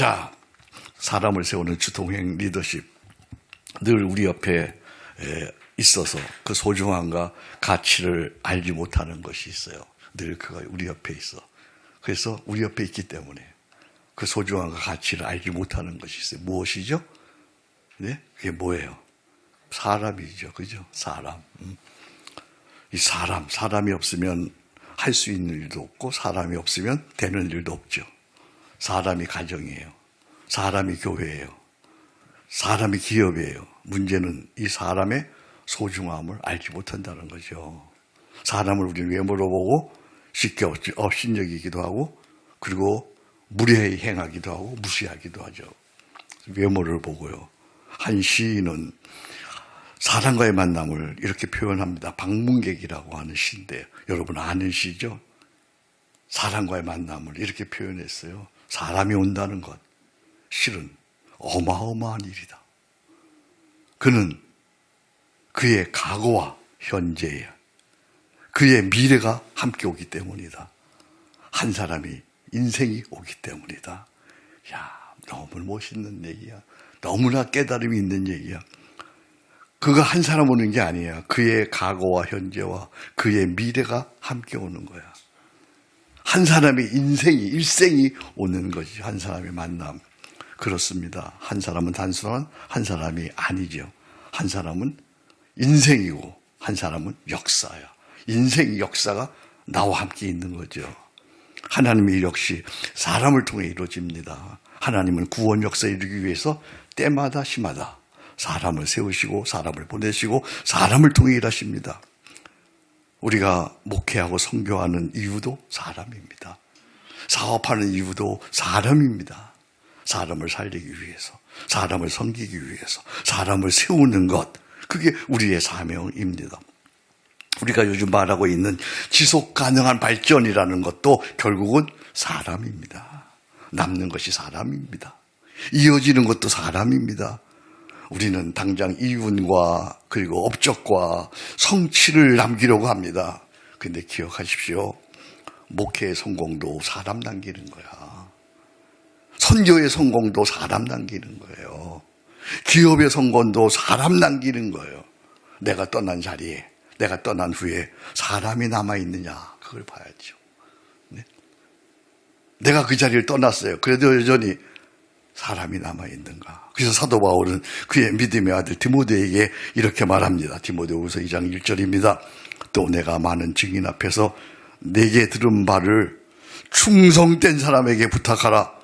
자, 사람을 세우는 주동행 리더십. 늘 우리 옆에 있어서 그 소중함과 가치를 알지 못하는 것이 있어요. 늘 그가 우리 옆에 있어. 그래서 우리 옆에 있기 때문에 그 소중함과 가치를 알지 못하는 것이 있어요. 무엇이죠? 네? 그게 뭐예요? 사람이죠. 그죠? 사람. 이 사람이 없으면 할 수 있는 일도 없고 사람이 없으면 되는 일도 없죠. 사람이 가정이에요. 사람이 교회예요. 사람이 기업이에요. 문제는 이 사람의 소중함을 알지 못한다는 거죠. 사람을 우리는 외모로 보고 쉽게 업신여기기도 하고 그리고 무례히 행하기도 하고 무시하기도 하죠. 외모를 보고요. 한 시인은 사람과의 만남을 이렇게 표현합니다. 방문객이라고 하는 시인데 여러분 아는 시죠? 사람과의 만남을 이렇게 표현했어요. 사람이 온다는 것 실은 어마어마한 일이다. 그는 그의 과거와 현재에 그의 미래가 함께 오기 때문이다. 한 사람이 인생이 오기 때문이다. 야, 너무 멋있는 얘기야. 너무나 깨달음이 있는 얘기야. 그가 한 사람 오는 게 아니야. 그의 과거와 현재와 그의 미래가 함께 오는 거야. 한 사람의 일생이 오는 것이 한 사람의 만남. 그렇습니다. 한 사람은 단순한 한 사람이 아니죠. 한 사람은 인생이고 한 사람은 역사야. 인생 역사가 나와 함께 있는 거죠. 하나님의 일 역시 사람을 통해 이루어집니다. 하나님은 구원 역사를 이루기 위해서 때마다 시마다 사람을 세우시고 사람을 보내시고 사람을 통해 일하십니다. 우리가 목회하고 선교하는 이유도 사람입니다. 사업하는 이유도 사람입니다. 사람을 살리기 위해서, 사람을 섬기기 위해서, 사람을 세우는 것, 그게 우리의 사명입니다. 우리가 요즘 말하고 있는 지속 가능한 발전이라는 것도 결국은 사람입니다. 남는 것이 사람입니다. 이어지는 것도 사람입니다. 우리는 당장 이윤과 그리고 업적과 성취를 남기려고 합니다. 근데 기억하십시오. 목회의 성공도 사람 남기는 거야. 선교의 성공도 사람 남기는 거예요. 기업의 성공도 사람 남기는 거예요. 내가 떠난 자리에, 내가 떠난 후에 사람이 남아있느냐, 그걸 봐야죠. 네? 내가 그 자리를 떠났어요. 그래도 여전히 사람이 남아있는가. 그래서 사도 바울은 그의 믿음의 아들 디모데에게 이렇게 말합니다. 디모데후서 2장 1절입니다. 또 내가 많은 증인 앞에서 내게 들은 바를 충성된 사람에게 부탁하라.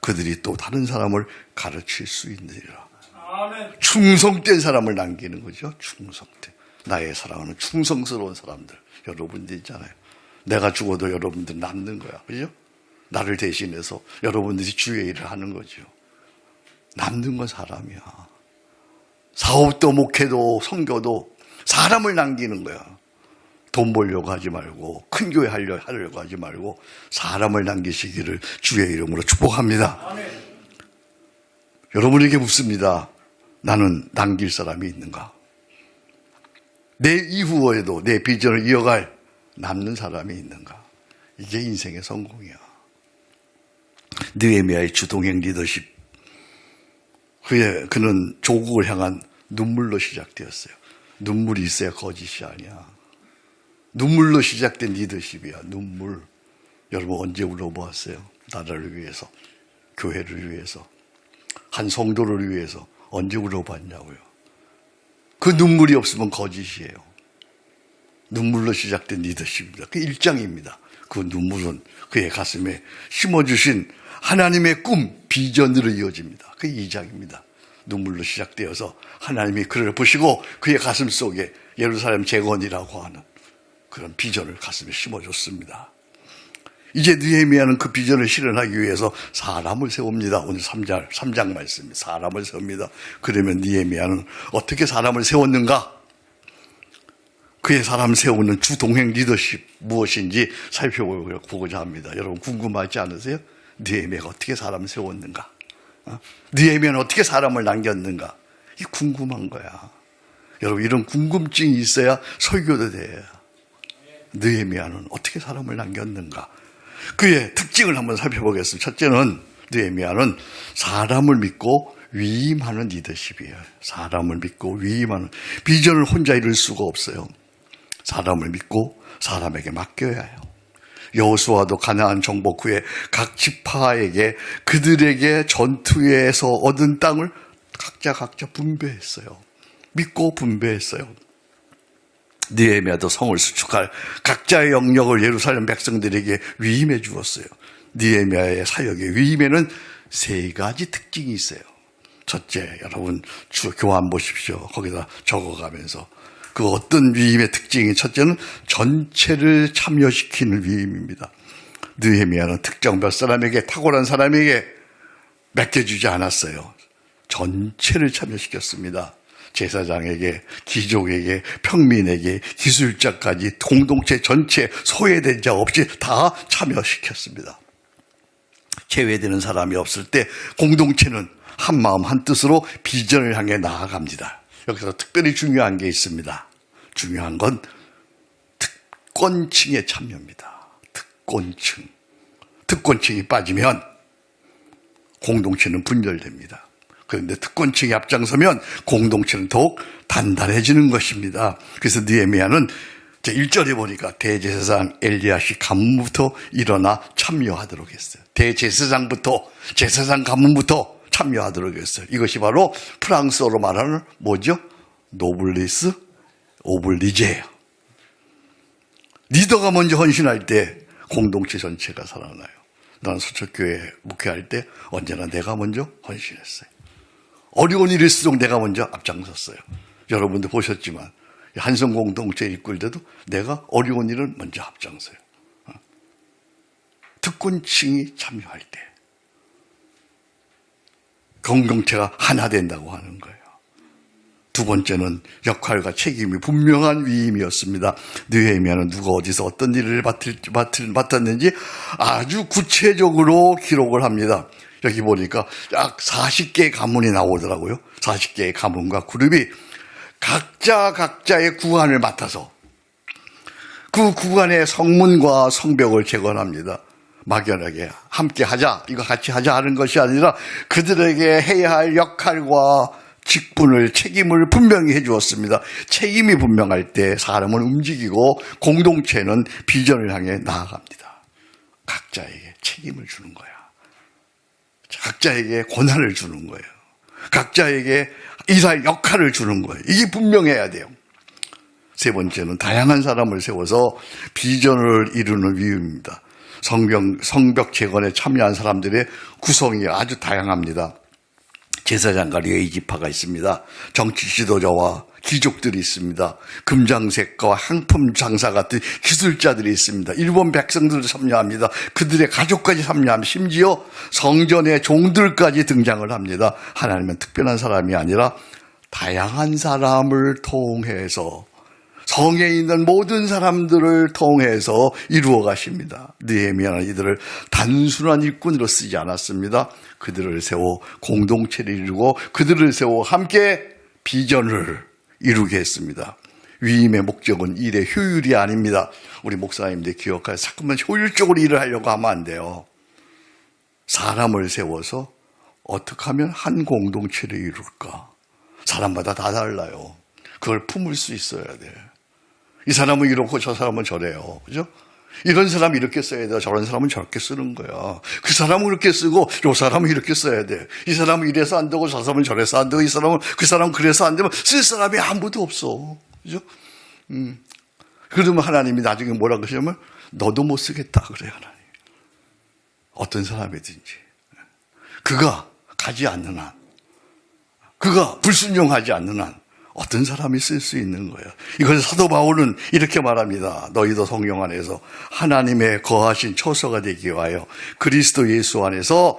그들이 또 다른 사람을 가르칠 수 있느니라. 아멘. 충성된 사람을 남기는 거죠. 충성된. 나의 사랑하는 충성스러운 사람들. 여러분들 있잖아요. 내가 죽어도 여러분들 남는 거야. 그죠? 나를 대신해서 여러분들이 주의 일을 하는 거죠. 남는 건 사람이야. 사업도 목회도 선교도 사람을 남기는 거야. 돈 벌려고 하지 말고 큰 교회 하려고 하지 말고 사람을 남기시기를 주의 이름으로 축복합니다. 아멘. 여러분에게 묻습니다. 나는 남길 사람이 있는가? 내 이후에도 내 비전을 이어갈 남는 사람이 있는가? 이게 인생의 성공이야. 느헤미야의 주동행 리더십. 그는 조국을 향한 눈물로 시작되었어요. 눈물이 있어야 거짓이 아니야. 눈물로 시작된 리더십이야. 눈물. 여러분 언제 울어보았어요? 나라를 위해서, 교회를 위해서, 한 성도를 위해서 언제 울어봤냐고요. 그 눈물이 없으면 거짓이에요. 눈물로 시작된 리더십입니다. 그 1장입니다. 그 눈물은 그의 가슴에 심어주신 하나님의 꿈, 비전으로 이어집니다. 그 2장입니다. 눈물로 시작되어서 하나님이 그를 보시고 그의 가슴 속에 예루살렘 재건이라고 하는 그런 비전을 가슴에 심어줬습니다. 이제 느헤미야는 그 비전을 실현하기 위해서 사람을 세웁니다. 오늘 3장 말씀입니다. 사람을 세웁니다. 그러면 느헤미야는 어떻게 사람을 세웠는가? 그의 사람 세우는 주동행 리더십 무엇인지 살펴보고자 합니다. 여러분 궁금하지 않으세요? 느헤미야가 어떻게 사람을 세웠는가? 느헤미야는 어떻게 사람을 남겼는가? 이게 궁금한 거야. 여러분 이런 궁금증이 있어야 설교도 돼요. 느헤미야는 어떻게 사람을 남겼는가? 그의 특징을 한번 살펴보겠습니다. 첫째는 느헤미야는 사람을 믿고 위임하는 리더십이에요. 사람을 믿고 위임하는, 비전을 혼자 이룰 수가 없어요. 사람을 믿고 사람에게 맡겨야 해요. 여호수아도 가나안 정복 후에 각 지파에게 그들에게 전투에서 얻은 땅을 각자 분배했어요. 믿고 분배했어요. 느헤미야도 성을 수축할 각자의 영역을 예루살렘 백성들에게 위임해 주었어요. 느헤미야의 사역의 위임에는 3가지 특징이 있어요. 첫째, 여러분 교환 보십시오. 거기다 적어가면서 그 어떤 위임의 특징이, 첫째는 전체를 참여시키는 위임입니다. 느헤미야는 특정 몇 사람에게, 탁월한 사람에게 맡겨주지 않았어요. 전체를 참여시켰습니다. 제사장에게, 귀족에게, 평민에게, 기술자까지 공동체 전체 소외된 자 없이 다 참여시켰습니다. 제외되는 사람이 없을 때 공동체는 한 마음 한 뜻으로 비전을 향해 나아갑니다. 여기서 특별히 중요한 게 있습니다. 중요한 건 특권층의 참여입니다. 특권층이 빠지면 공동체는 분열됩니다. 그런데 특권층이 앞장서면 공동체는 더욱 단단해지는 것입니다. 그래서 느헤미야는 1절에 보니까 대제사장 엘리야시 가문부터 일어나 참여하도록 했어요. 대제사장부터, 제사장 가문부터 참여하도록 했어요. 이것이 바로 프랑스어로 말하는 뭐죠? 노블리스 오블리제예요. 리더가 먼저 헌신할 때 공동체 전체가 살아나요. 나는 서초교회 목회할 때 언제나 내가 먼저 헌신했어요. 어려운 일일수록 내가 먼저 앞장섰어요. 여러분도 보셨지만 한성 공동체 이끌 때도 내가 어려운 일을 먼저 앞장서요. 특권층이 참여할 때 공동체가 하나 된다고 하는 거예요. 두 번째는 역할과 책임이 분명한 위임이었습니다. 느헤미야는 누가 어디서 어떤 일을 맡았는지 아주 구체적으로 기록을 합니다. 여기 보니까 약 40개의 가문이 나오더라고요. 40개의 가문과 그룹이 각자의 구간을 맡아서 그 구간의 성문과 성벽을 재건합니다. 막연하게 함께 하자, 이거 같이 하자 하는 것이 아니라 그들에게 해야 할 역할과 직분을, 책임을 분명히 해주었습니다. 책임이 분명할 때 사람은 움직이고 공동체는 비전을 향해 나아갑니다. 각자에게 책임을 주는 거야. 각자에게 권한을 주는 거예요. 각자에게 일할 역할을 주는 거예요. 이게 분명해야 돼요. 세 번째는 다양한 사람을 세워서 비전을 이루는 위임입니다. 성벽 재건에 참여한 사람들의 구성이 아주 다양합니다. 제사장과 레위 지파가 있습니다. 정치 지도자와 귀족들이 있습니다. 금장색과 향품 장사 같은 기술자들이 있습니다. 일본 백성들도 참여합니다. 그들의 가족까지 참여합니다. 심지어 성전의 종들까지 등장을 합니다. 하나님은 특별한 사람이 아니라 다양한 사람을 통해서, 성에 있는 모든 사람들을 통해서 이루어 가십니다. 느헤미야는 이들을 단순한 일꾼으로 쓰지 않았습니다. 그들을 세워 공동체를 이루고 그들을 세워 함께 비전을 이루게 했습니다. 위임의 목적은 일의 효율이 아닙니다. 우리 목사님들 기억하세요. 자꾸만 효율적으로 일을 하려고 하면 안 돼요. 사람을 세워서 어떻게 하면 한 공동체를 이룰까? 사람마다 다 달라요. 그걸 품을 수 있어야 돼. 이 사람은 이렇고 저 사람은 저래요. 그죠? 이런 사람이 이렇게 써야 돼. 저런 사람은 저렇게 쓰는 거야. 그 사람은 그렇게 쓰고 이 사람은 이렇게 써야 돼. 이 사람은 이래서 안 되고 저 사람은 저래서 안 되고 그 사람은 그래서 안 되면 쓸 사람이 아무도 없어. 그죠? 그러면 하나님이 나중에 뭐라 그러냐면 너도 못 쓰겠다 그래요. 하나님. 어떤 사람이든지 그가 가지 않는 한, 그가 불순종하지 않는 한 어떤 사람이 쓸 수 있는 거예요. 이걸 사도 바울은 이렇게 말합니다. 너희도 성령 안에서 하나님의 거하신 처소가 되기 위하여 그리스도 예수 안에서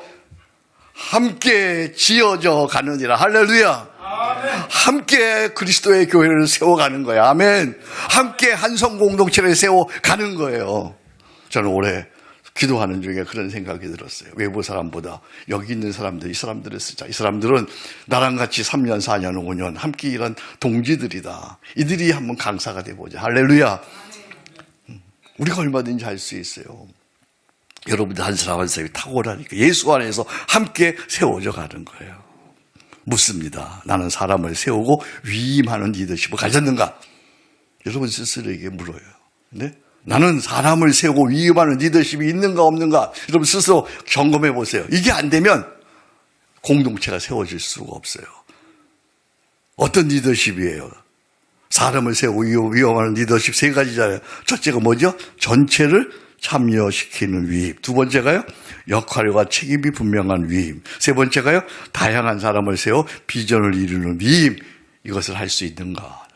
함께 지어져 가느니라. 할렐루야. 아멘. 함께 그리스도의 교회를 세워가는 거예요. 아멘. 함께 한성 공동체를 세워가는 거예요. 저는 올해 기도하는 중에 그런 생각이 들었어요. 외부 사람보다 여기 있는 사람들, 이 사람들을 쓰자. 이 사람들은 나랑 같이 3년, 4년, 5년 함께 일한 동지들이다. 이들이 한번 강사가 돼보자. 할렐루야. 우리가 얼마든지 할 수 있어요. 여러분들 한 사람 한 사람이 탁월하니까 예수 안에서 함께 세워져 가는 거예요. 묻습니다. 나는 사람을 세우고 위임하는 리더십을 가졌는가? 여러분 스스로에게 물어요. 네? 나는 사람을 세우고 위임하는 리더십이 있는가 없는가? 여러분 스스로 점검해 보세요. 이게 안 되면 공동체가 세워질 수가 없어요. 어떤 리더십이에요? 사람을 세우고 위임하는 리더십 세 가지잖아요. 첫째가 뭐죠? 전체를 참여시키는 위임. 두 번째가요, 역할과 책임이 분명한 위임. 세 번째가요, 다양한 사람을 세워 비전을 이루는 위임. 이것을 할 수 있는가?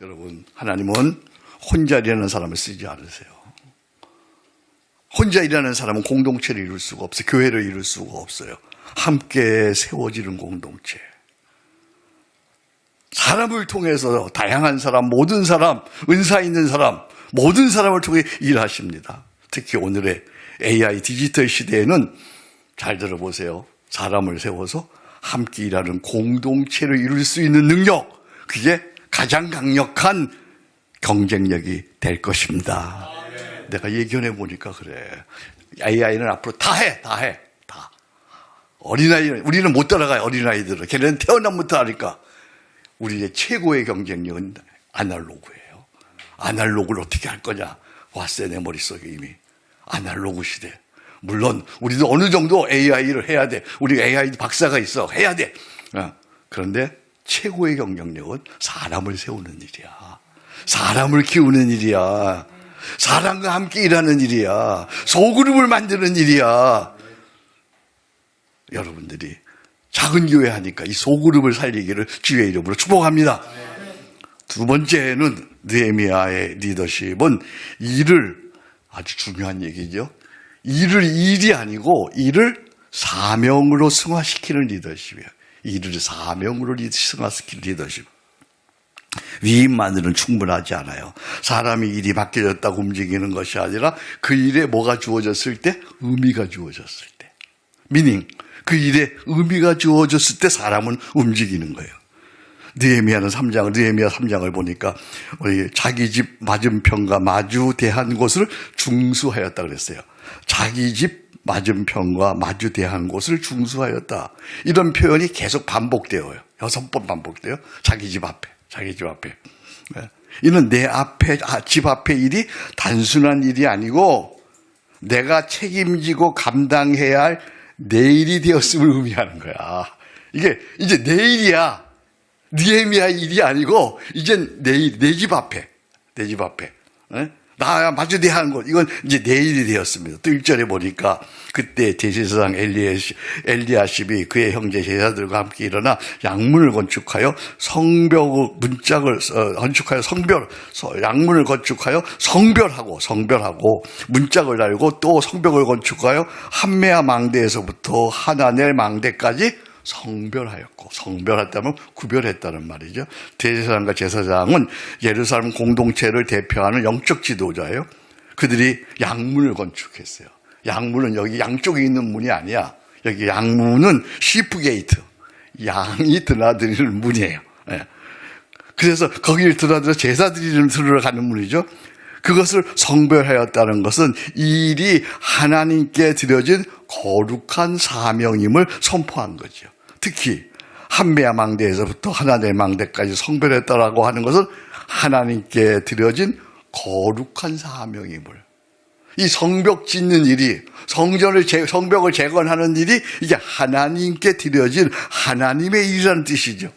여러분, 하나님은 혼자 일하는 사람을 쓰지 않으세요. 혼자 일하는 사람은 공동체를 이룰 수가 없어요. 교회를 이룰 수가 없어요. 함께 세워지는 공동체. 사람을 통해서 다양한 사람, 모든 사람, 은사 있는 사람, 모든 사람을 통해 일하십니다. 특히 오늘의 AI 디지털 시대에는 잘 들어보세요. 사람을 세워서 함께 일하는 공동체를 이룰 수 있는 능력, 그게 가장 강력한 경쟁력이 될 것입니다. 내가 예견해 보니까 그래. AI는 앞으로 다 해. 어린아이는, 우리는 못 따라가요, 어린아이들은. 걔네는 태어나부터 하니까. 우리의 최고의 경쟁력은 아날로그예요. 아날로그를 어떻게 할 거냐? 왔어요, 내 머릿속에 이미. 아날로그 시대. 물론 우리도 어느 정도 AI를 해야 돼. 우리 AI 박사가 있어. 해야 돼. 그런데 최고의 경쟁력은 사람을 세우는 일이야. 사람을 키우는 일이야. 사람과 함께 일하는 일이야. 소그룹을 만드는 일이야. 여러분들이 작은 교회 하니까 이 소그룹을 살리기를 주의 이름으로 축복합니다. 두 번째는 느헤미야의 리더십은 일을, 아주 중요한 얘기죠. 일이 아니고 일을 사명으로 승화시키는 리더십이에요. 일을 사명으로 승화시키는 리더십. 위임만으로는 충분하지 않아요. 사람이 일이 바뀌어졌다고 움직이는 것이 아니라 그 일에 뭐가 주어졌을 때? 의미가 주어졌을 때. 미닝. 그 일에 의미가 주어졌을 때 사람은 움직이는 거예요. 느헤미야 3장을 보니까 우리 자기 집 맞은편과 마주 대한 곳을 중수하였다 그랬어요. 자기 집 맞은편과 마주 대한 곳을 중수하였다. 이런 표현이 계속 반복되어요. 6번 반복돼요. 자기 집 앞에. 이는 내 앞에, 집 앞에 일이 단순한 일이 아니고 내가 책임지고 감당해야 할 내일이 되었음을 의미하는 거야. 이게 이제 내일이야. 느헤미야 일이 아니고 이젠 내일, 내 집 앞에. 나 마주 대하는 곳, 이건 이제 내일이 되었습니다. 또 1절에 보니까 그때 대제사장 엘리야십이 그의 형제 제사들과 함께 일어나 양문을 건축하여 양문을 건축하여 성별하고 문짝을 달고 또 성벽을 건축하여 한메아 망대에서부터 하나넬 망대까지 성별했다면 구별했다는 말이죠. 대제사장과 제사장은 예루살렘 공동체를 대표하는 영적 지도자예요. 그들이 양문을 건축했어요. 양문은 여기 양쪽에 있는 문이 아니야. 여기 양문은 시프게이트, 양이 드나드리는 문이에요. 그래서 거기를 드나들어 제사 드리는 들으러 가는 문이죠. 그것을 성별하였다는 것은 이 일이 하나님께 드려진 거룩한 사명임을 선포한 거죠. 특히 한메아 망대에서부터 하나넬 망대까지 성별했다라고 하는 것은 하나님께 드려진 거룩한 사명임을, 이 성벽 짓는 일이, 성벽을 재건하는 일이 이게 하나님께 드려진 하나님의 일이라는 뜻이죠.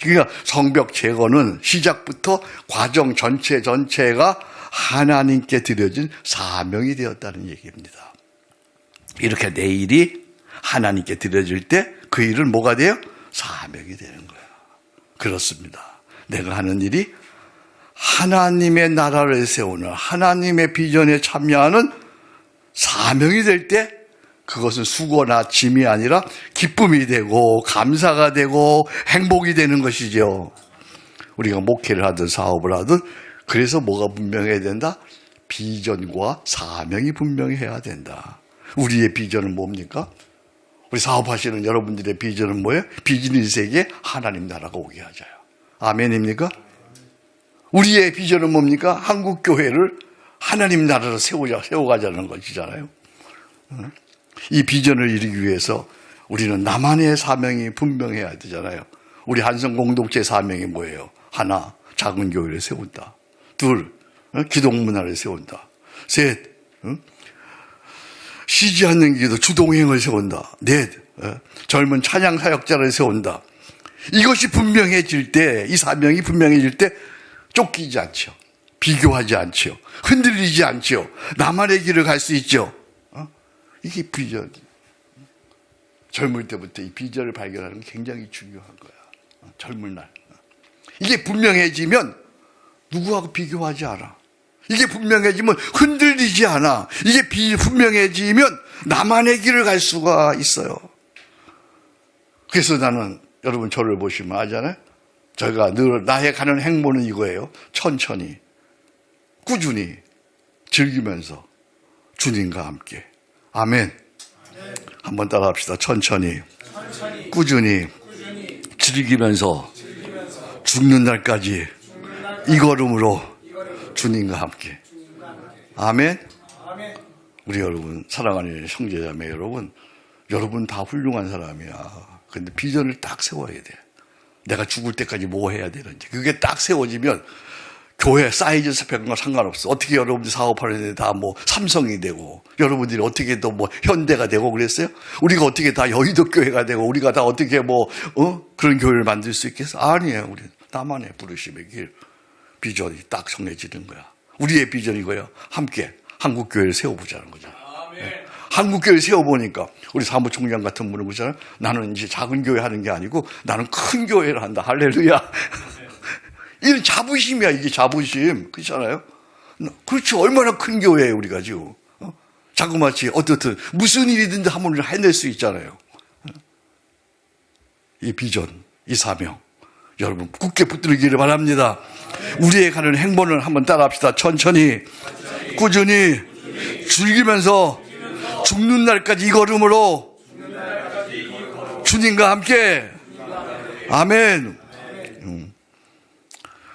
그러니까 성벽 재건은 시작부터 과정 전체가 하나님께 드려진 사명이 되었다는 얘기입니다. 이렇게 내 일이 하나님께 드려질 때 그 일은 뭐가 돼요? 사명이 되는 거예요. 그렇습니다. 내가 하는 일이 하나님의 나라를 세우는, 하나님의 비전에 참여하는 사명이 될 때 그것은 수고나 짐이 아니라 기쁨이 되고 감사가 되고 행복이 되는 것이죠. 우리가 목회를 하든 사업을 하든 그래서 뭐가 분명해야 된다? 비전과 사명이 분명해야 된다. 우리의 비전은 뭡니까? 우리 사업하시는 여러분들의 비전은 뭐예요? 비즈니스에게 하나님 나라가 오게 하자요. 아멘입니까? 우리의 비전은 뭡니까? 한국교회를 하나님 나라를 세워가자는 것이잖아요. 이 비전을 이루기 위해서 우리는 나만의 사명이 분명해야 되잖아요. 우리 한성 공동체 사명이 뭐예요? 하나, 작은 교회를 세운다. 둘, 기독 문화를 세운다. 셋, 쉬지 않는 기도 주동행을 세운다. 넷, 젊은 찬양 사역자를 세운다. 이것이 분명해질 때, 이 사명이 분명해질 때 쫓기지 않죠. 비교하지 않죠. 흔들리지 않죠. 나만의 길을 갈 수 있죠. 이게 비전. 젊을 때부터 이 비전을 발견하는 게 굉장히 중요한 거야. 젊은 날. 이게 분명해지면 누구하고 비교하지 않아. 이게 분명해지면 흔들리지 않아. 이게 분명해지면 나만의 길을 갈 수가 있어요. 그래서 나는 여러분 저를 보시면 알잖아요. 제가 늘 나의 가는 행보는 이거예요. 천천히, 꾸준히, 즐기면서 주님과 함께. 아멘. 한번 따라합시다. 천천히, 꾸준히, 즐기면서 죽는 날까지 이 걸음으로 주님과 함께. 아멘. 우리 여러분, 사랑하는 형제자매 여러분 다 훌륭한 사람이야. 근데 비전을 딱 세워야 돼. 내가 죽을 때까지 뭐 해야 되는지. 그게 딱 세워지면 교회 사이즈 스펙은 거 상관없어. 어떻게 여러분들 사업하는데 다 뭐 삼성이 되고, 여러분들이 어떻게 또 뭐 현대가 되고 그랬어요? 우리가 어떻게 다 여의도 교회가 되고, 우리가 다 어떻게 그런 교회를 만들 수 있겠어? 아니에요. 우리는 나만의 부르심의 길, 비전이 딱 정해지는 거야. 우리의 비전이 이거야. 함께 한국교회를 세워보자는 거잖아. 네. 한국교회를 세워보니까 우리 사무총장 같은 분은 그러잖아요. 나는 이제 작은 교회 하는 게 아니고 나는 큰 교회를 한다. 할렐루야. 이런 자부심이야. 이게 자부심. 그렇잖아요. 그렇죠. 얼마나 큰 교회예요 우리가 지금. 자그마치 어떻든 무슨 일이든 한번 해낼 수 있잖아요. 이 비전, 이 사명 여러분 굳게 붙들기를 바랍니다. 우리의 가는 행보를 한번 따라합시다. 천천히, 꾸준히, 즐기면서 죽는 날까지 이 걸음으로 주님과 함께. 아멘.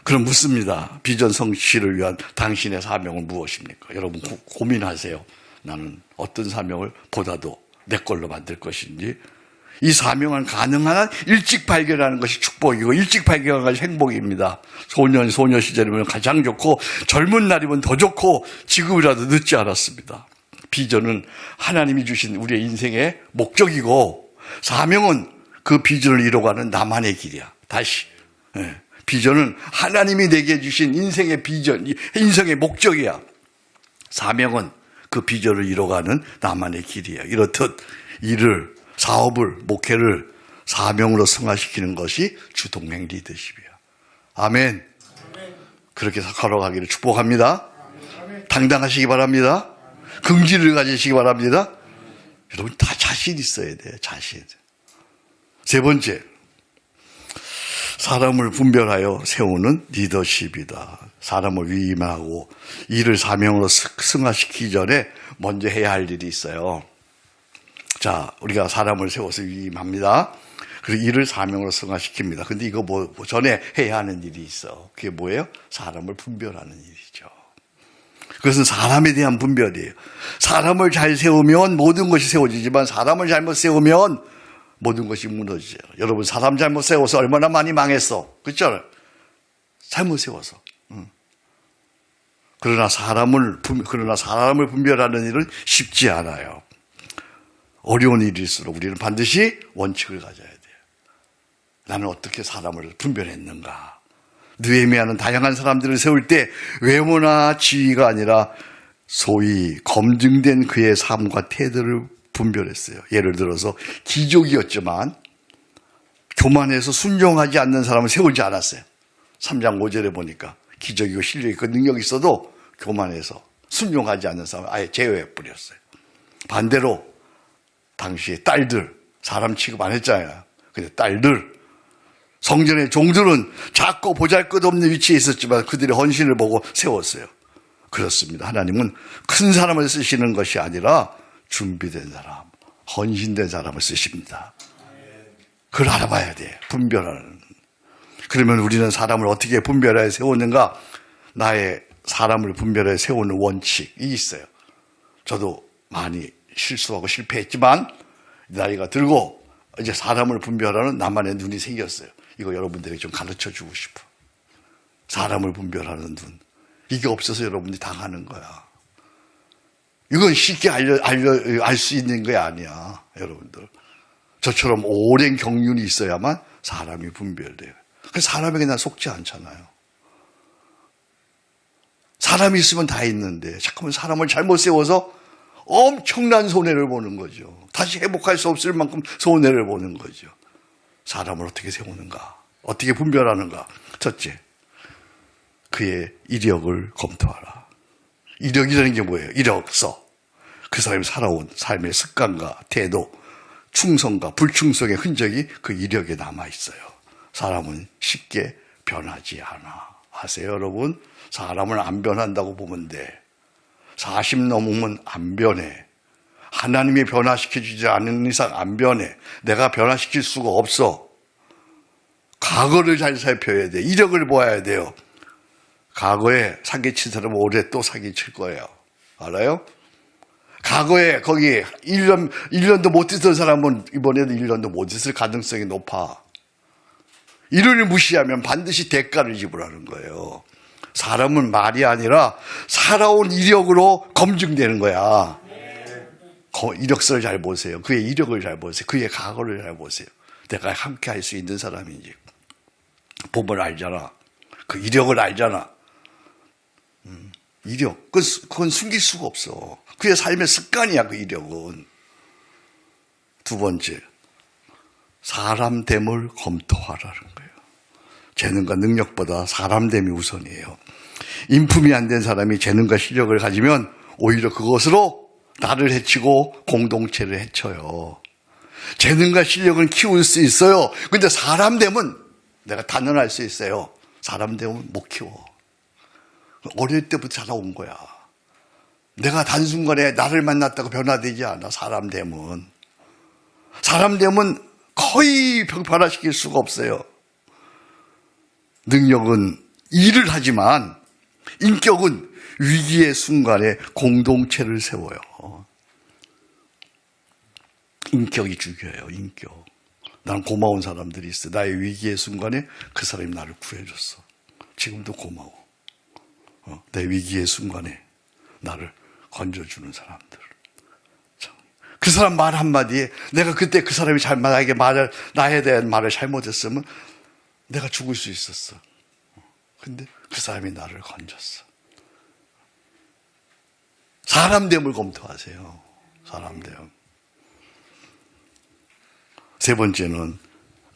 그럼 묻습니다. 비전 성취를 위한 당신의 사명은 무엇입니까? 여러분 고민하세요. 나는 어떤 사명을 보다도 내 걸로 만들 것인지. 이 사명은 가능한 한 일찍 발견하는 것이 축복이고 일찍 발견하는 것이 행복입니다. 소녀 시절이면 가장 좋고 젊은 날이면 더 좋고 지금이라도 늦지 않았습니다. 비전은 하나님이 주신 우리의 인생의 목적이고 사명은 그 비전을 이뤄가는 나만의 길이야. 다시 비전은 하나님이 내게 주신 인생의 비전, 인생의 목적이야. 사명은 그 비전을 이뤄가는 나만의 길이야. 이렇듯 일을, 사업을, 목회를 사명으로 승화시키는 것이 주동행 리더십이야. 아멘. 그렇게 걸어가기를 축복합니다. 당당하시기 바랍니다. 긍지를 가지시기 바랍니다. 여러분 다 자신 있어야 돼요. 자신. 세 번째, 사람을 분별하여 세우는 리더십이다. 사람을 위임하고 일을 사명으로 승화시키기 전에 먼저 해야 할 일이 있어요. 자, 우리가 사람을 세워서 위임합니다. 그리고 일을 사명으로 승화시킵니다. 근데 이거 뭐 전에 해야 하는 일이 있어. 그게 뭐예요? 사람을 분별하는 일이죠. 그것은 사람에 대한 분별이에요. 사람을 잘 세우면 모든 것이 세워지지만 사람을 잘못 세우면 모든 것이 무너지죠. 여러분 사람 잘못 세워서 얼마나 많이 망했어. 그렇죠? 잘못 세워서. 그러나 사람을 분별하는 일은 쉽지 않아요. 어려운 일일수록 우리는 반드시 원칙을 가져야 돼요. 나는 어떻게 사람을 분별했는가. 느헤미야는 다양한 사람들을 세울 때 외모나 지위가 아니라 소위 검증된 그의 삶과 태도를 분별했어요. 예를 들어서 기족이었지만 교만해서 순종하지 않는 사람을 세우지 않았어요. 3장 5절에 보니까 기적이고 실력이 있고 능력이 있어도 교만해서 순종하지 않는 사람을 아예 제외해버렸어요. 반대로 당시에 딸들, 사람 취급 안 했잖아요. 근데 딸들, 성전의 종들은 작고 보잘것없는 위치에 있었지만 그들의 헌신을 보고 세웠어요. 그렇습니다. 하나님은 큰 사람을 쓰시는 것이 아니라 준비된 사람, 헌신된 사람을 쓰십니다. 그걸 알아봐야 돼. 분별하는. 그러면 우리는 사람을 어떻게 분별하여 세우는가? 나의 사람을 분별해 세우는 원칙이 있어요. 저도 많이 실수하고 실패했지만 나이가 들고 이제 사람을 분별하는 나만의 눈이 생겼어요. 이거 여러분들에게 좀 가르쳐 주고 싶어. 사람을 분별하는 눈. 이게 없어서 여러분들이 당하는 거야. 이건 쉽게 알 수 있는 게 아니야, 여러분들. 저처럼 오랜 경륜이 있어야만 사람이 분별돼요. 그래서 사람에게 난 속지 않잖아요. 사람이 있으면 다 있는데 잠깐만 사람을 잘못 세워서 엄청난 손해를 보는 거죠. 다시 회복할 수 없을 만큼 손해를 보는 거죠. 사람을 어떻게 세우는가? 어떻게 분별하는가? 첫째, 그의 이력을 검토하라. 이력이라는 게 뭐예요? 이력서. 그 사람이 살아온 삶의 습관과 태도, 충성과 불충성의 흔적이 그 이력에 남아있어요. 사람은 쉽게 변하지 않아. 아세요, 여러분? 사람을 안 변한다고 보면 돼. 40 넘으면 안 변해. 하나님이 변화시켜주지 않는 이상 안 변해. 내가 변화시킬 수가 없어. 과거를 잘 살펴야 돼. 이력을 보아야 돼요. 과거에 사기친 사람은 올해 또 사기칠 거예요. 알아요? 과거에 거기 1년도 못 있던 사람은 이번에도 1년도 못 있을 가능성이 높아. 이를 무시하면 반드시 대가를 지불하는 거예요. 사람은 말이 아니라 살아온 이력으로 검증되는 거야. 이력서를 잘 보세요. 그의 이력을 잘 보세요. 그의 과거를 잘 보세요. 내가 함께 할 수 있는 사람인지. 보면 알잖아. 그 이력을 알잖아. 이력. 그건 숨길 수가 없어. 그의 삶의 습관이야, 그 이력은. 두 번째, 사람됨을 검토하라는 거예요. 재능과 능력보다 사람됨이 우선이에요. 인품이 안 된 사람이 재능과 실력을 가지면 오히려 그것으로 나를 해치고 공동체를 해쳐요. 재능과 실력은 키울 수 있어요. 근데 사람됨은 내가 단언할 수 있어요. 사람됨은 못 키워. 어릴 때부터 자라온 거야. 내가 단순간에 나를 만났다고 변화되지 않아. 사람됨은 거의 변화시킬 수가 없어요. 능력은 일을 하지만 인격은 위기의 순간에 공동체를 세워요. 인격이 중요해요. 인격. 나는 고마운 사람들이 있어. 나의 위기의 순간에 그 사람이 나를 구해줬어. 지금도 고마워. 내 위기의 순간에 나를 건져주는 사람들. 그 사람 말 한마디에 내가 그때 그 사람이 나에 대한 말을 잘못했으면 내가 죽을 수 있었어. 근데 그 사람이 나를 건졌어. 사람됨을 검토하세요. 사람됨. 세 번째는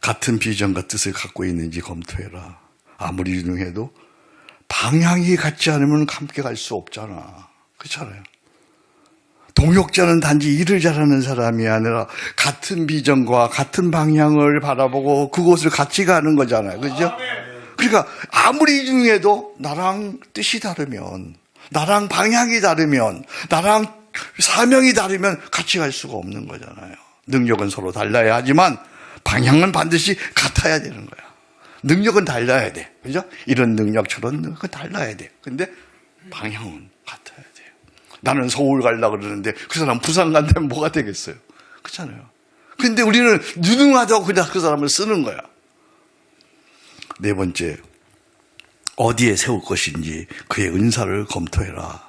같은 비전과 뜻을 갖고 있는지 검토해라. 아무리 유능해도 방향이 같지 않으면 함께 갈 수 없잖아. 그렇잖아요. 동역자는 단지 일을 잘하는 사람이 아니라 같은 비전과 같은 방향을 바라보고 그곳을 같이 가는 거잖아요. 그렇죠? 그러니까 아무리 유능해도 나랑 뜻이 다르면, 나랑 방향이 다르면, 나랑 사명이 다르면 같이 갈 수가 없는 거잖아요. 능력은 서로 달라야 하지만 방향은 반드시 같아야 되는 거야. 능력은 달라야 돼. 그죠? 이런 능력, 저런 능력은 달라야 돼. 근데 방향은 같아야 돼요. 나는 서울 가려고 그러는데 그 사람 부산 간다면 뭐가 되겠어요? 그렇잖아요. 근데 우리는 유능하다고 그냥 그 사람을 쓰는 거야. 네 번째, 어디에 세울 것인지 그의 은사를 검토해라.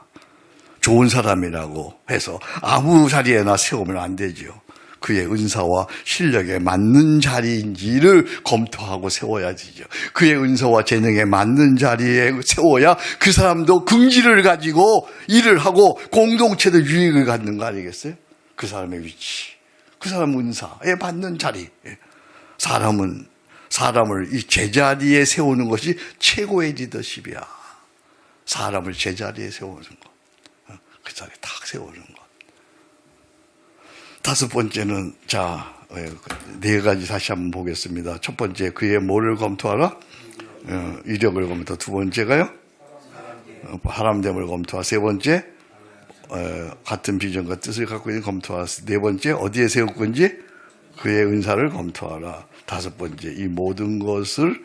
좋은 사람이라고 해서 아무 자리에나 세우면 안 되죠. 그의 은사와 실력에 맞는 자리인지를 검토하고 세워야 되죠. 그의 은사와 재능에 맞는 자리에 세워야 그 사람도 긍지를 가지고 일을 하고 공동체도 유익을 갖는 거 아니겠어요? 그 사람의 위치, 그 사람 은사에 맞는 자리. 사람을 이 제자리에 세우는 것이 최고의 리더십이야. 사람을 제자리에 세우는 것. 그 자리에 딱 세우는 것. 다섯 번째는, 네 가지 다시 한번 보겠습니다. 첫 번째, 그의 뭐를 검토하라? 이력을 검토. 두 번째가요? 사람됨을 검토하라. 세 번째, 같은 비전과 뜻을 갖고 있는 검토하라. 네 번째, 어디에 세울 건지 그의 은사를 검토하라. 다섯 번째, 이 모든 것을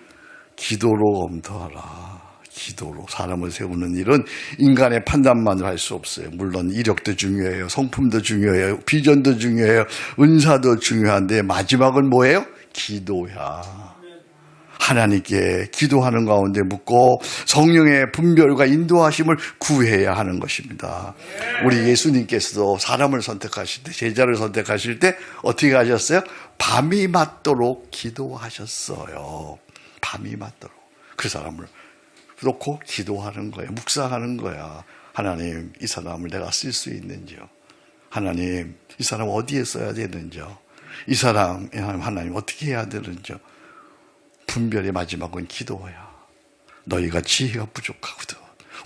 기도로 검토하라. 기도로 사람을 세우는 일은 인간의 판단만으로 할 수 없어요. 물론 이력도 중요해요. 성품도 중요해요. 비전도 중요해요. 은사도 중요한데 마지막은 뭐예요? 기도야. 하나님께 기도하는 가운데 묻고 성령의 분별과 인도하심을 구해야 하는 것입니다. 우리 예수님께서도 사람을 선택하실 때, 제자를 선택하실 때 어떻게 하셨어요? 밤이 맞도록 기도하셨어요. 밤이 맞도록. 그 사람을 놓고 기도하는 거예요. 묵상하는 거야. 하나님, 이 사람을 내가 쓸 수 있는지요? 하나님, 이 사람 어디에 써야 되는지요? 이 사람, 하나님 어떻게 해야 되는지요? 분별의 마지막은 기도야. 너희가 지혜가 부족하거든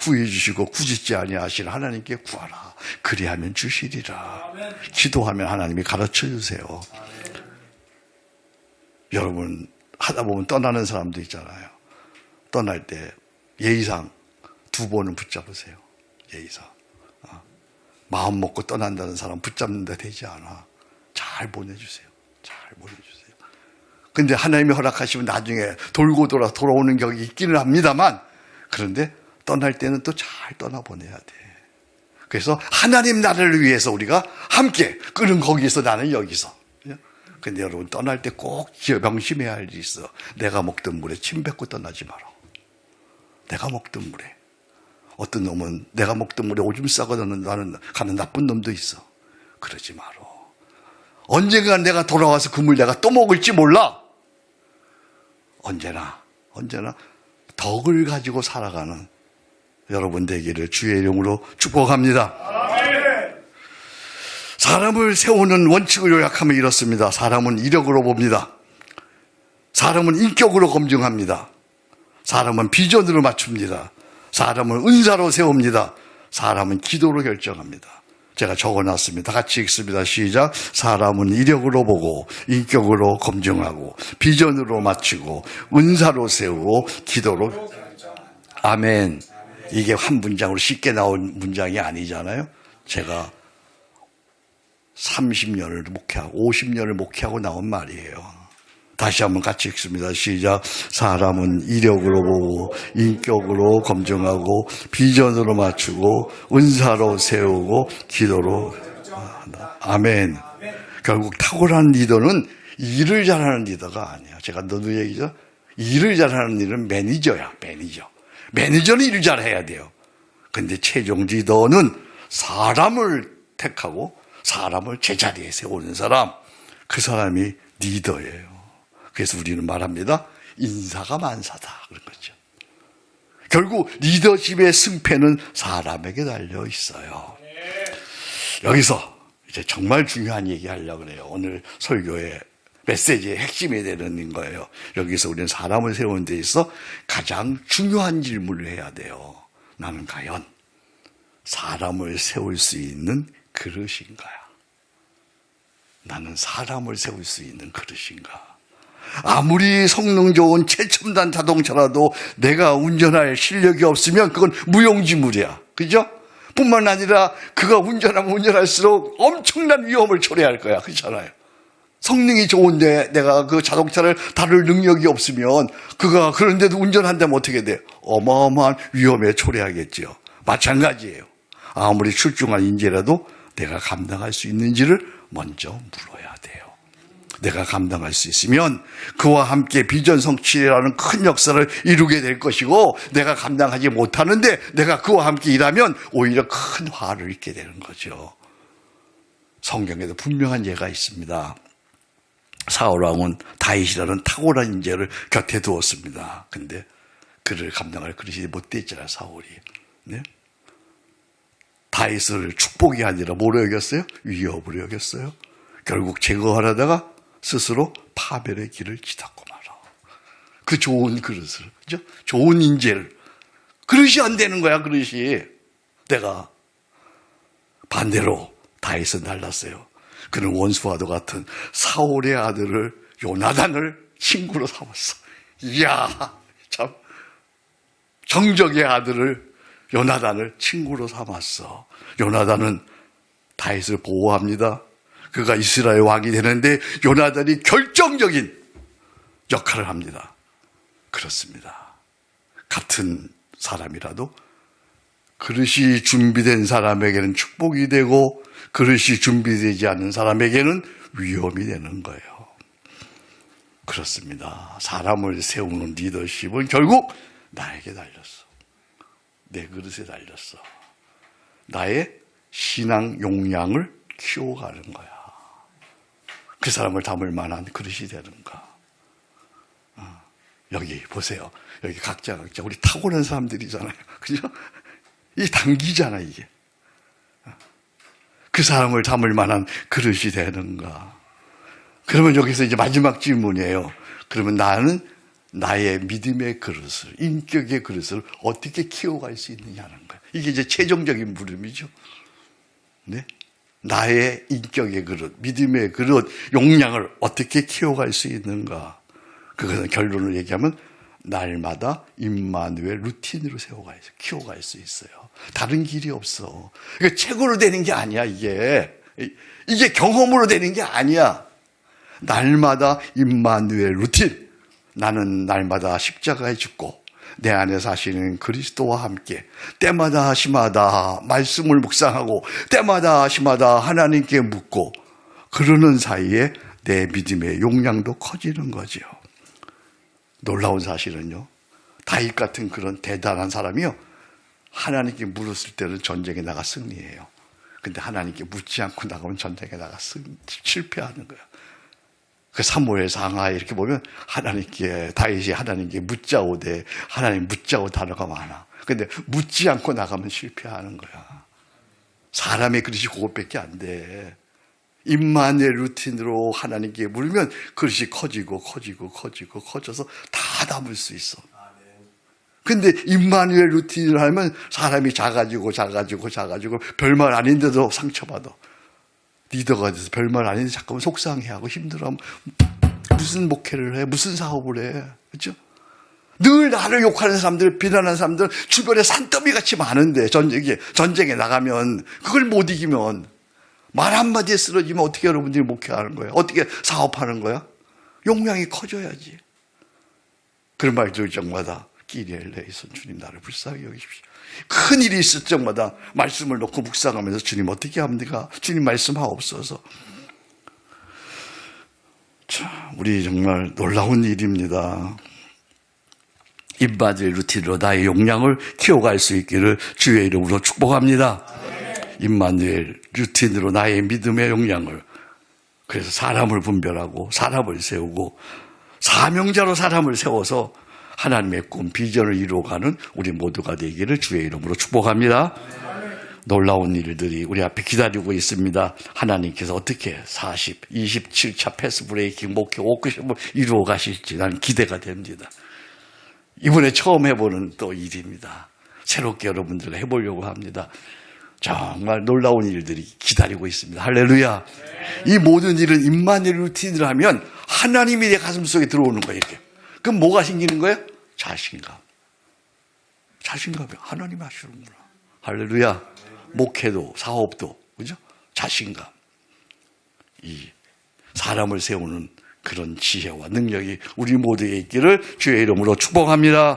후회 주시고 꾸짖지 아니하시는 하나님께 구하라. 그리하면 주시리라. 아멘. 기도하면 하나님이 가르쳐 주세요. 아멘. 여러분 하다 보면 떠나는 사람도 있잖아요. 떠날 때 예의상 2번은 붙잡으세요. 예의상. 마음 먹고 떠난다는 사람 붙잡는다 되지 않아. 잘 보내주세요. 잘 보내주세요. 근데 하나님이 허락하시면 나중에 돌고 돌아오는 격이 있기는 합니다만, 그런데 떠날 때는 또 잘 떠나보내야 돼. 그래서 하나님 나라를 위해서 우리가 함께, 그는 거기서 나는 여기서. 근데 여러분 떠날 때 꼭 명심해야 할 일이 있어. 내가 먹던 물에 침 뱉고 떠나지 마라. 내가 먹던 물에. 어떤 놈은 내가 먹던 물에 오줌 싸고 가는 나쁜 놈도 있어. 그러지 마라. 언젠가 내가 돌아와서 그 물 내가 또 먹을지 몰라. 언제나 덕을 가지고 살아가는 여러분 되기를 주의 이름으로 축복합니다. 사람을 세우는 원칙을 요약하면 이렇습니다. 사람은 이력으로 봅니다. 사람은 인격으로 검증합니다. 사람은 비전으로 맞춥니다. 사람은 은사로 세웁니다. 사람은 기도로 결정합니다. 제가 적어놨습니다. 같이 읽습니다. 시작. 사람은 이력으로 보고 인격으로 검증하고 비전으로 맞추고 은사로 세우고 기도로. 아멘. 이게 한 문장으로 쉽게 나온 문장이 아니잖아요. 제가 30년을 목회하고 50년을 목회하고 나온 말이에요. 다시 한번 같이 읽습니다. 시작. 사람은 이력으로 보고 인격으로 검증하고 비전으로 맞추고 은사로 세우고 기도로. 아멘. 결국 탁월한 리더는 일을 잘하는 리더가 아니야. 제가 너도 얘기죠. 일을 잘하는 일은 매니저야. 매니저는 일을 잘해야 돼요. 근데 최종 리더는 사람을 택하고 사람을 제자리에 세우는 사람, 그 사람이 리더예요. 그래서 우리는 말합니다. 인사가 만사다. 그런 거죠. 결국 리더십의 승패는 사람에게 달려 있어요. 여기서 이제 정말 중요한 얘기 하려고 그래요. 오늘 설교의 메시지의 핵심이 되는 거예요. 여기서 우리는 사람을 세우는 데 있어 가장 중요한 질문을 해야 돼요. 나는 과연 사람을 세울 수 있는 그릇인가요? 나는 사람을 세울 수 있는 그릇인가? 아무리 성능 좋은 최첨단 자동차라도 내가 운전할 실력이 없으면 그건 무용지물이야. 그죠? 뿐만 아니라 그가 운전하면 운전할수록 엄청난 위험을 초래할 거야. 그렇잖아요. 성능이 좋은데 내가 그 자동차를 다룰 능력이 없으면 그가 그런데도 운전한다면 어떻게 돼? 어마어마한 위험에 초래하겠지요. 마찬가지예요. 아무리 출중한 인재라도 내가 감당할 수 있는지를 먼저 물어야 돼요. 내가 감당할 수 있으면 그와 함께 비전 성취라는 큰 역사를 이루게 될 것이고, 내가 감당하지 못하는데 내가 그와 함께 일하면 오히려 큰 화를 입게 되는 거죠. 성경에도 분명한 예가 있습니다. 사울왕은 다윗이라는 탁월한 인재를 곁에 두었습니다. 근데 그를 감당할 그릇이 못 됐잖아요, 사울이. 네? 다윗을 축복이 아니라 뭐로 여겼어요? 위협으로 여겼어요. 결국 제거하려다가 스스로 파멸의 길을 치닫고 말아. 그 좋은 그릇을, 그죠? 좋은 인재를. 그릇이 안 되는 거야, 그릇이. 내가 반대로 다윗은 달랐어요. 그는 원수와도 같은 사울의 아들을 요나단을 친구로 삼았어. 이야, 참. 정적의 아들을 요나단을 친구로 삼았어. 요나단은 다윗을 보호합니다. 그가 이스라엘 왕이 되는데 요나단이 결정적인 역할을 합니다. 그렇습니다. 같은 사람이라도 그릇이 준비된 사람에게는 축복이 되고 그릇이 준비되지 않는 사람에게는 위험이 되는 거예요. 그렇습니다. 사람을 세우는 리더십은 결국 나에게 달렸어. 내 그릇에 달렸어. 나의 신앙 용량을 키워가는 거야. 그 사람을 담을 만한 그릇이 되는가. 여기 보세요. 여기 각자 우리 타고난 사람들이잖아요. 그죠? 이 당기잖아 이게. 그 사람을 담을 만한 그릇이 되는가. 그러면 여기서 이제 마지막 질문이에요. 그러면 나는 나의 믿음의 그릇을, 인격의 그릇을 어떻게 키워갈 수 있느냐는 거예요. 이게 이제 최종적인 물음이죠. 네? 나의 인격의 그릇, 믿음의 그릇, 용량을 어떻게 키워갈 수 있는가. 그것은 결론을 얘기하면 날마다 임마누엘 루틴으로 키워갈 수 있어요. 다른 길이 없어. 그러니까 책으로 되는 게 아니야, 이게. 이게 경험으로 되는 게 아니야. 날마다 임마누엘 루틴. 나는 날마다 십자가에 죽고 내 안에 사시는 그리스도와 함께 때마다 시마다 말씀을 묵상하고 때마다 시마다 하나님께 묻고 그러는 사이에 내 믿음의 용량도 커지는 거죠. 놀라운 사실은요. 다윗 같은 그런 대단한 사람이요. 하나님께 물었을 때는 전쟁에 나가 승리해요. 근데 하나님께 묻지 않고 나가면 전쟁에 나가 실패하는 거예요. 그 사무엘 상하에 이렇게 보면 다윗이 하나님께 묻자오되 하나님 묻자오 단어가 많아. 근데 묻지 않고 나가면 실패하는 거야. 사람의 그릇이 그것밖에 안 돼. 임마누엘 루틴으로 하나님께 물으면 그릇이 커져서 다 담을 수 있어. 근데 임마누엘 루틴을 하면 사람이 작아지고 별말 아닌데도 상처받아. 리더가 돼서 별말 아닌데 잠깐만 속상해하고 힘들어하면 무슨 목회를 해, 무슨 사업을 해, 그렇죠? 늘 나를 욕하는 사람들, 비난하는 사람들 주변에 산더미 같이 많은데 전쟁에 나가면 그걸 못 이기면 말 한마디에 쓰러지면 어떻게 여러분들이 목회하는 거예요? 어떻게 사업하는 거야? 용량이 커져야지. 그런 말 들을 적마다 끼리엘레이선 주님 나를 불쌍히 여기십시오. 큰 일이 있을 적마다 말씀을 놓고 묵상하면서 주님 어떻게 합니까? 주님 말씀하옵소서. 자, 우리 정말 놀라운 일입니다. 임마누엘 루틴으로 나의 용량을 키워갈 수 있기를 주의 이름으로 축복합니다. 임마누엘 루틴으로 나의 믿음의 용량을, 그래서 사람을 분별하고 사람을 세우고 사명자로 사람을 세워서 하나님의 꿈, 비전을 이루어가는 우리 모두가 되기를 주의 이름으로 축복합니다. 놀라운 일들이 우리 앞에 기다리고 있습니다. 하나님께서 어떻게 27차 패스브레이킹 목회 워크숍을 이루어 가실지 나는 기대가 됩니다. 이번에 처음 해보는 또 일입니다. 새롭게 여러분들과 해보려고 합니다. 정말 놀라운 일들이 기다리고 있습니다. 할렐루야. 이 모든 일은 임마누엘 루틴을 하면 하나님이 내 가슴속에 들어오는 거예요. 이렇게. 그럼 뭐가 생기는 거예요? 자신감. 자신감이 하나님이 하시는구나. 할렐루야. 목회도 사업도 그죠? 자신감. 이 사람을 세우는 그런 지혜와 능력이 우리 모두에 있기를 주의 이름으로 축복합니다.